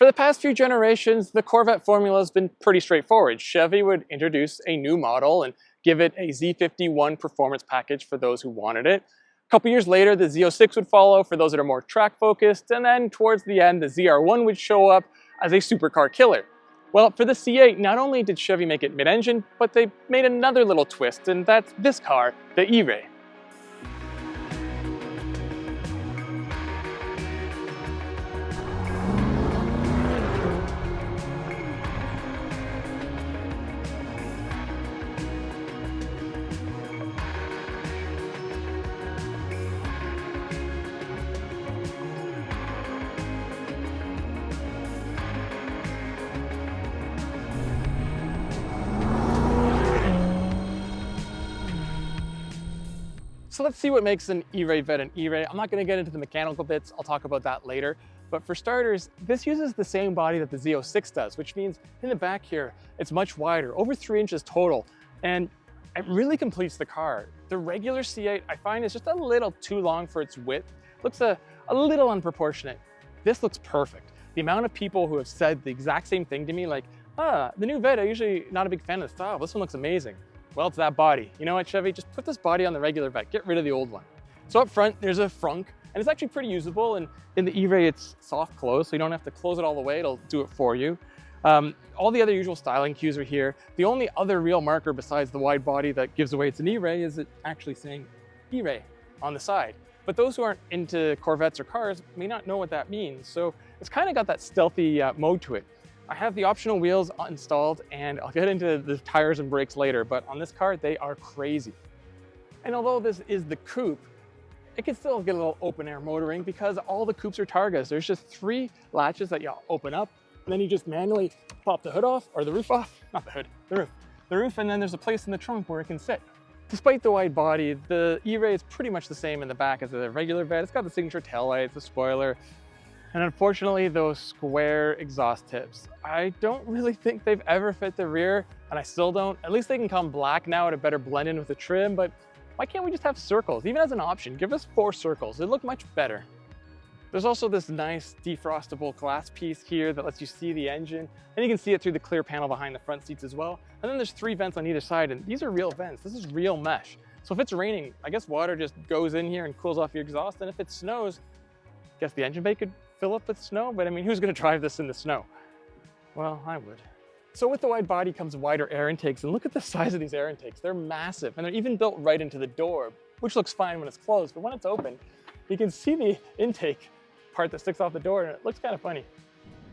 For the past few generations, the Corvette formula has been pretty straightforward. Chevy would introduce a new model and give it a Z51 performance package for those who wanted it. A couple years later, the Z06 would follow for those that are more track focused, and then towards the end, the ZR1 would show up as a supercar killer. Well, for the C8, not only did Chevy make it mid-engine, but they made another little twist, and that's this car, the eray. So let's see what makes an eray-Vette an eray. I'm not going to get into the mechanical bits, I'll talk about that later. But for starters, this uses the same body that the Z06 does, which means in the back here, it's much wider, over 3 inches total, and it really completes the car. The regular C8, I find, is just a little too long for its width. Looks a little unproportionate. This looks perfect. The amount of people who have said the exact same thing to me, like, the new Vette, I'm usually not a big fan of the style, this one looks amazing. Well, it's that body. You know what, Chevy? Just put this body on the regular Vette. Get rid of the old one. So up front, there's a frunk, and it's actually pretty usable. And in the eray, it's soft close, so you don't have to close it all the way. It'll do it for you. All the other usual styling cues are here. The only other real marker besides the wide body that gives away it's an eray is it actually saying eray on the side. But those who aren't into Corvettes or cars may not know what that means. So it's kind of got that stealthy mode to it. I have the optional wheels installed, and I'll get into the tires and brakes later, but on this car, they are crazy. And although this is the coupe, it can still get a little open air motoring because all the coupes are Targas. There's just 3 latches that you open up, and then you just manually pop the hood off, or the roof off, not the hood, the roof. The roof, and then there's a place in the trunk where it can sit. Despite the wide body, the eray is pretty much the same in the back as the regular Vette. It's got the signature taillights, the spoiler, and unfortunately those square exhaust tips. I don't really think they've ever fit the rear, and I still don't. At least they can come black now at a better blend in with the trim, but why can't we just have circles? Even as an option, give us 4 circles. It'd look much better. There's also this nice defrostable glass piece here that lets you see the engine, and you can see it through the clear panel behind the front seats as well. And then there's 3 vents on either side, and these are real vents. This is real mesh. So if it's raining, I guess water just goes in here and cools off your exhaust, and if it snows, I guess the engine bay could fill up with snow, but I mean, who's gonna drive this in the snow? Well, I would. So with the wide body comes wider air intakes, and look at the size of these air intakes. They're massive, and they're even built right into the door, which looks fine when it's closed, but when it's open, you can see the intake part that sticks off the door, and it looks kind of funny.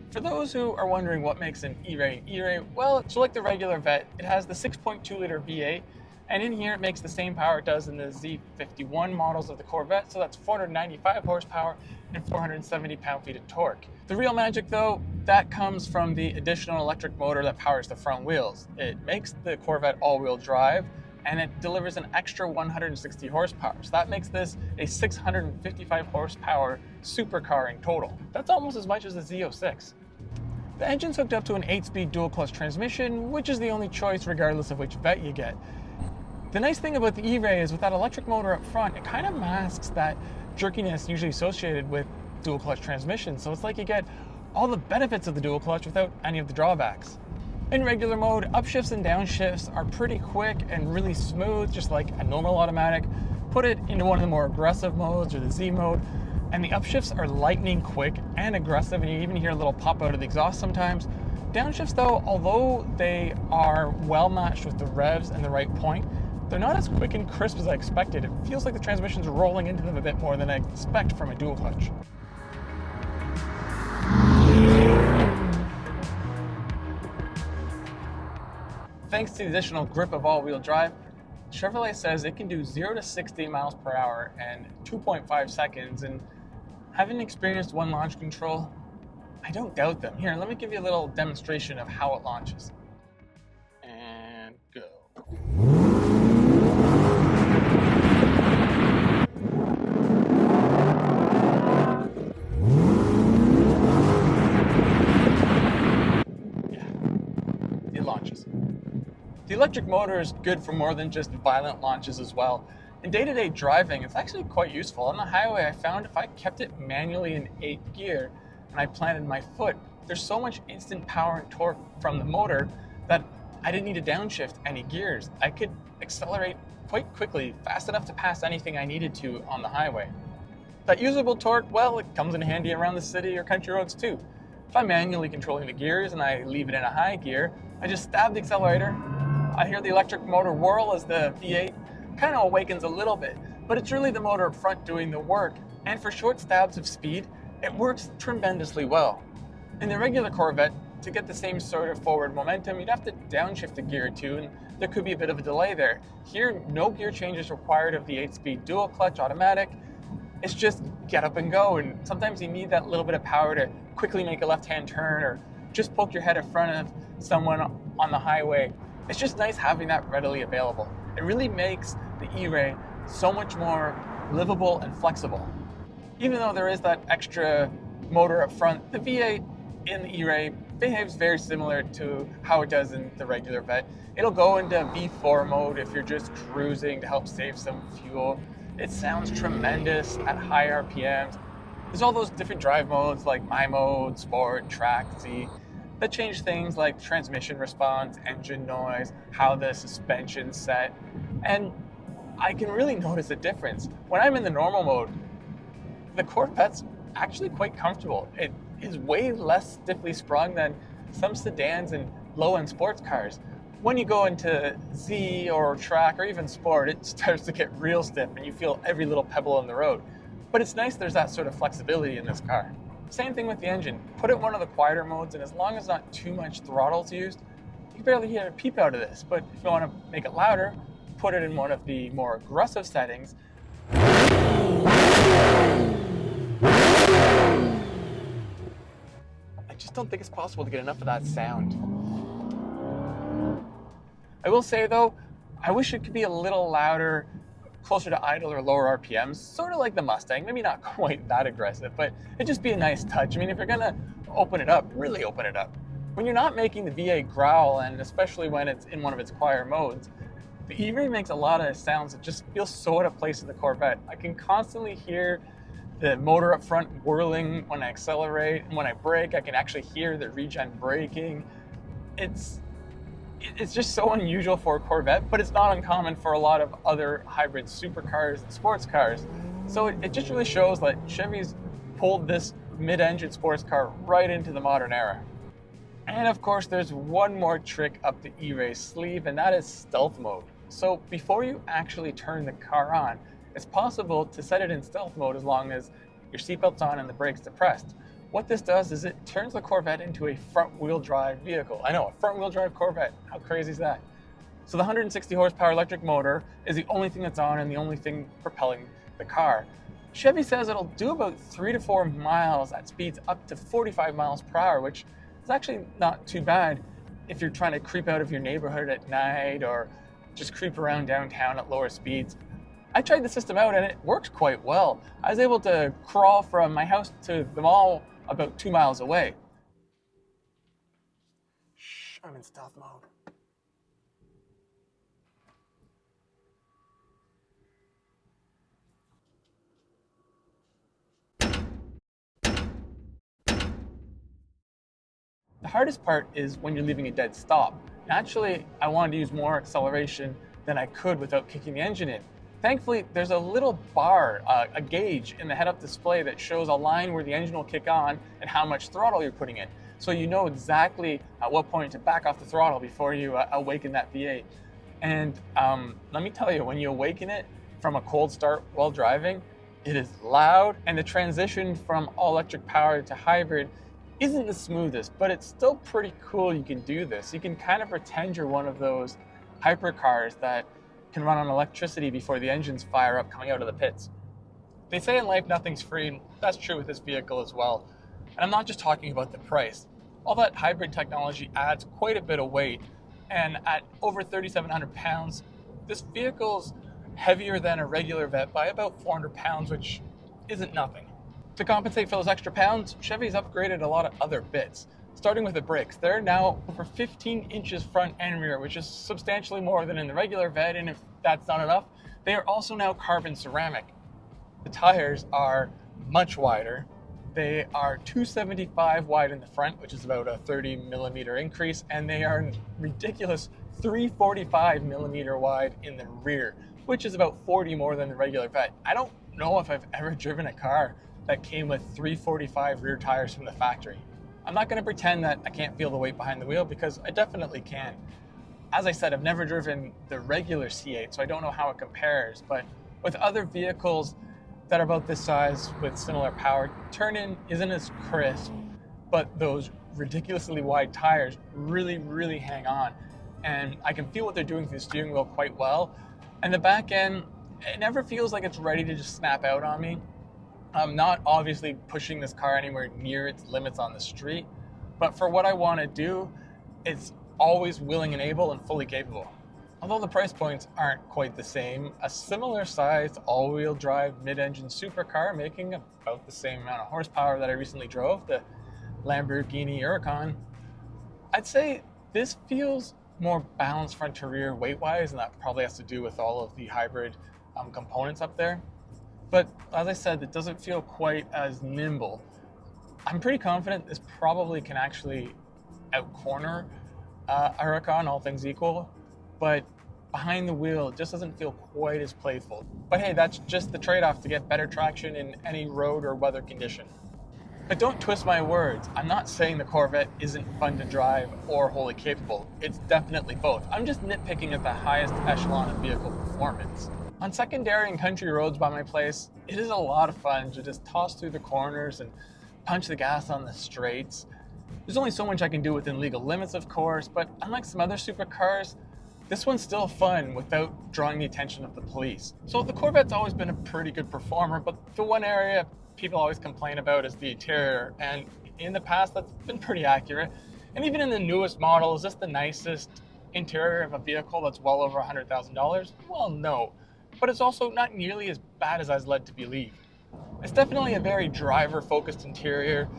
For those who are wondering what makes an eray, well, so like the regular Vette, it has the 6.2 liter V8, and in here it makes the same power it does in the Z51 models of the Corvette, so that's 495 horsepower and 470 pound-feet of torque. The real magic though, that comes from the additional electric motor that powers the front wheels. It makes the Corvette all-wheel drive, and it delivers an extra 160 horsepower. So that makes this a 655 horsepower supercar in total. That's almost as much as the Z06. The engine's hooked up to an 8-speed dual-clutch transmission, which is the only choice regardless of which Vette you get. The nice thing about the eray is with that electric motor up front, it kind of masks that jerkiness usually associated with dual clutch transmission. So it's like you get all the benefits of the dual clutch without any of the drawbacks. In regular mode, upshifts and downshifts are pretty quick and really smooth, just like a normal automatic. Put it into one of the more aggressive modes or the Z mode, and the upshifts are lightning quick and aggressive, and you even hear a little pop out of the exhaust sometimes. Downshifts though, although they are well matched with the revs and the right point, they're not as quick and crisp as I expected. It feels like the transmission's rolling into them a bit more than I expect from a dual clutch. Thanks to the additional grip of all-wheel drive, Chevrolet says it can do 0 to 60 miles per hour in 2.5 seconds, and having experienced one launch control, I don't doubt them. Here, let me give you a little demonstration of how it launches. And go. The electric motor is good for more than just violent launches as well. In day-to-day driving, it's actually quite useful. On the highway, I found if I kept it manually in 8th gear and I planted my foot, there's so much instant power and torque from the motor that I didn't need to downshift any gears. I could accelerate quite quickly, fast enough to pass anything I needed to on the highway. That usable torque, well, it comes in handy around the city or country roads too. If I'm manually controlling the gears and I leave it in a high gear, I just stab the accelerator. I hear the electric motor whirl as the V8 kind of awakens a little bit, but it's really the motor up front doing the work. And for short stabs of speed, it works tremendously well. In the regular Corvette, to get the same sort of forward momentum, you'd have to downshift a gear or two, and there could be a bit of a delay there. Here, no gear change is required of the 8-speed dual clutch automatic. It's just get up and go, and sometimes you need that little bit of power to quickly make a left-hand turn or just poke your head in front of someone on the highway. It's just nice having that readily available. It really makes the E-Ray so much more livable and flexible. Even though there is that extra motor up front, the V8 in the E-Ray behaves very similar to how it does in the regular Vette. It'll go into V4 mode if you're just cruising to help save some fuel. It sounds tremendous at high RPMs. There's all those different drive modes like My Mode, Sport, Track, Z, that change things like transmission response, engine noise, how the suspension's set. And I can really notice a difference. When I'm in the normal mode, the Corvette's actually quite comfortable. It is way less stiffly sprung than some sedans and low-end sports cars. When you go into Z or Track or even Sport, it starts to get real stiff and you feel every little pebble on the road. But it's nice there's that sort of flexibility in this car. Same thing with the engine. Put it in one of the quieter modes, and as long as not too much throttle's used, you can barely hear a peep out of this. But if you want to make it louder, put it in one of the more aggressive settings. I just don't think it's possible to get enough of that sound. I will say though, I wish it could be a little louder, closer to idle or lower RPMs, sort of like the Mustang, maybe not quite that aggressive, but it'd just be a nice touch. I mean, if you're gonna open it up, really open it up. When you're not making the V8 growl, and especially when it's in one of its quieter modes, the E-Ray makes a lot of sounds that just feel so out of place in the Corvette. I can constantly hear the motor up front whirling when I accelerate, and when I brake, I can actually hear the regen braking. It's just so unusual for a Corvette, but it's not uncommon for a lot of other hybrid supercars and sports cars. So it just really shows that Chevy's pulled this mid-engine sports car right into the modern era. And of course, there's one more trick up the E-Ray's sleeve, and that is stealth mode. So before you actually turn the car on, it's possible to set it in stealth mode as long as your seatbelt's on and the brakes depressed. What this does is it turns the Corvette into a front-wheel drive vehicle. I know, a front-wheel drive Corvette. How crazy is that? So the 160 horsepower electric motor is the only thing that's on and the only thing propelling the car. Chevy says it'll do about 3 to 4 miles at speeds up to 45 miles per hour, which is actually not too bad if you're trying to creep out of your neighborhood at night or just creep around downtown at lower speeds. I tried the system out and it works quite well. I was able to crawl from my house to the mall about 2 miles away. Shh, I'm in stealth mode. The hardest part is when you're leaving a dead stop. Naturally, I wanted to use more acceleration than I could without kicking the engine in. Thankfully, there's a little bar, a gauge in the head-up display that shows a line where the engine will kick on and how much throttle you're putting in. So you know exactly at what point to back off the throttle before you awaken that V8. And let me tell you, when you awaken it from a cold start while driving, it is loud, and the transition from all-electric power to hybrid isn't the smoothest, but it's still pretty cool you can do this. You can kind of pretend you're one of those hypercars that can run on electricity before the engines fire up coming out of the pits. They say in life nothing's free, and that's true with this vehicle as well. And I'm not just talking about the price. All that hybrid technology adds quite a bit of weight, and at over 3,700 pounds, this vehicle's heavier than a regular Vette by about 400 pounds, which isn't nothing. To compensate for those extra pounds, Chevy's upgraded a lot of other bits. Starting with the brakes, they're now over 15 inches front and rear, which is substantially more than in the regular Vette, and if that's not enough, they are also now carbon ceramic. The tires are much wider, They are 275 wide in the front, which is about a 30mm increase, and they are ridiculous 345 millimeter wide in the rear, which is about 40 more than the regular Vette. I don't know if I've ever driven a car that came with 345 rear tires from the factory. I'm not going to pretend that I can't feel the weight behind the wheel, because I definitely can. As I said, I've never driven the regular C8, so I don't know how it compares, but with other vehicles that are about this size with similar power, turn-in isn't as crisp, but those ridiculously wide tires really hang on. And I can feel what they're doing through the steering wheel quite well. And the back end, it never feels like it's ready to just snap out on me. I'm not obviously pushing this car anywhere near its limits on the street, but for what I want to do, it's always willing and able and fully capable. Although the price points aren't quite the same, a similar sized all-wheel drive mid-engine supercar making about the same amount of horsepower that I recently drove, the Lamborghini Huracan, I'd say this feels more balanced front to rear weight-wise, and that probably has to do with all of the hybrid components up there. But as I said, it doesn't feel quite as nimble. I'm pretty confident this probably can actually out-corner a Huracan, all things equal, but behind the wheel, it just doesn't feel quite as playful. But hey, that's just the trade-off to get better traction in any road or weather condition. But don't twist my words. I'm not saying the Corvette isn't fun to drive or wholly capable. It's definitely both. I'm just nitpicking at the highest echelon of vehicle performance. On secondary and country roads by my place, it is a lot of fun to just toss through the corners and punch the gas on the straights. There's only so much I can do within legal limits, of course, but unlike some other supercars, this one's still fun without drawing the attention of the police. So the Corvette's always been a pretty good performer, but the one area people always complain about is the interior, and in the past that's been pretty accurate. And even in the newest model, is this the nicest interior of a vehicle that's well over $100,000? Well, no, but it's also not nearly as bad as I was led to believe. It's definitely a very driver-focused interior.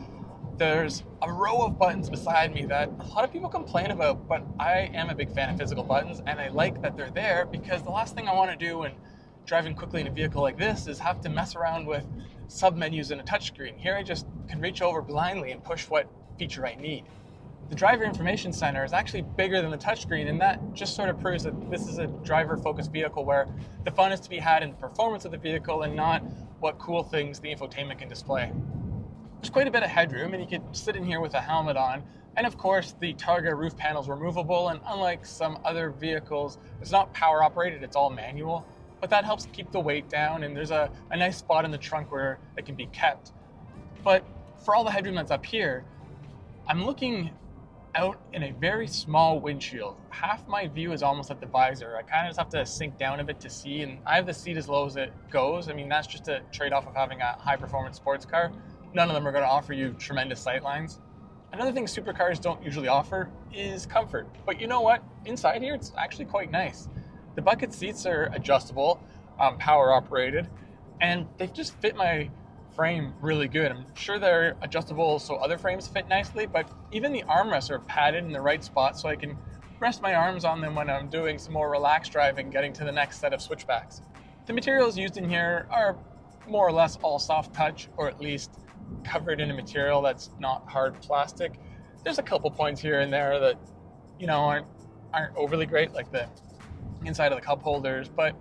There's a row of buttons beside me that a lot of people complain about, but I am a big fan of physical buttons, and I like that they're there, because the last thing I want to do when driving quickly in a vehicle like this is have to mess around with sub-menus in a touchscreen. Here I just can reach over blindly and push what feature I need. The driver information center is actually bigger than the touchscreen, and that just sort of proves that this is a driver-focused vehicle where the fun is to be had in the performance of the vehicle and not what cool things the infotainment can display. There's quite a bit of headroom, and you can sit in here with a helmet on. And of course, the Targa roof panel's removable, and unlike some other vehicles, it's not power operated, it's all manual. But that helps keep the weight down, and there's a nice spot in the trunk where it can be kept. But for all the headroom that's up here, I'm looking out in a very small windshield. Half my view is almost at the visor. I kind of just have to sink down a bit to see, and I have the seat as low as it goes. I mean, that's just a trade-off of having a high-performance sports car. None of them are going to offer you tremendous sight lines. Another thing supercars don't usually offer is comfort. But you know what? Inside here, it's actually quite nice. The bucket seats are adjustable, power operated, and they just fit my frame really good. I'm sure they're adjustable so other frames fit nicely, but even the armrests are padded in the right spot so I can rest my arms on them when I'm doing some more relaxed driving, getting to the next set of switchbacks. The materials used in here are more or less all soft touch, or at least covered in a material that's not hard plastic. There's a couple points here and there that, you know, aren't overly great, like the inside of the cup holders, but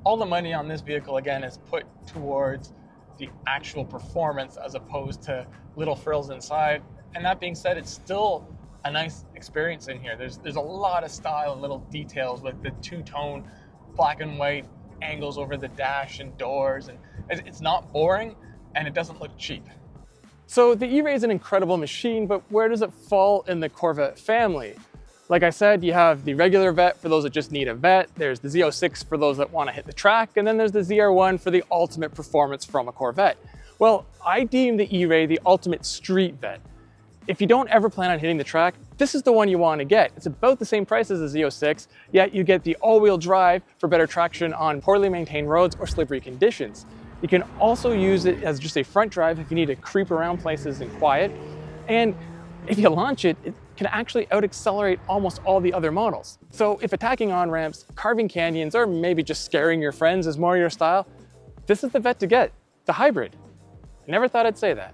all the money on this vehicle, again, is put towards the actual performance as opposed to little frills inside. And that being said, it's still a nice experience in here. There's a lot of style and little details with the two-tone black and white angles over the dash and doors, and it's not boring, and it doesn't look cheap. So the E-Ray is an incredible machine, but where does it fall in the Corvette family? Like I said, you have the regular Vette for those that just need a Vette, there's the Z06 for those that want to hit the track, and then there's the ZR1 for the ultimate performance from a Corvette. Well, I deem the E-Ray the ultimate street Vette. If you don't ever plan on hitting the track, this is the one you want to get. It's about the same price as the Z06, yet you get the all-wheel drive for better traction on poorly maintained roads or slippery conditions. You can also use it as just a front drive if you need to creep around places in quiet. And if you launch it, it can actually out-accelerate almost all the other models. So if attacking on-ramps, carving canyons, or maybe just scaring your friends is more your style, this is the Vette to get, the hybrid. I never thought I'd say that.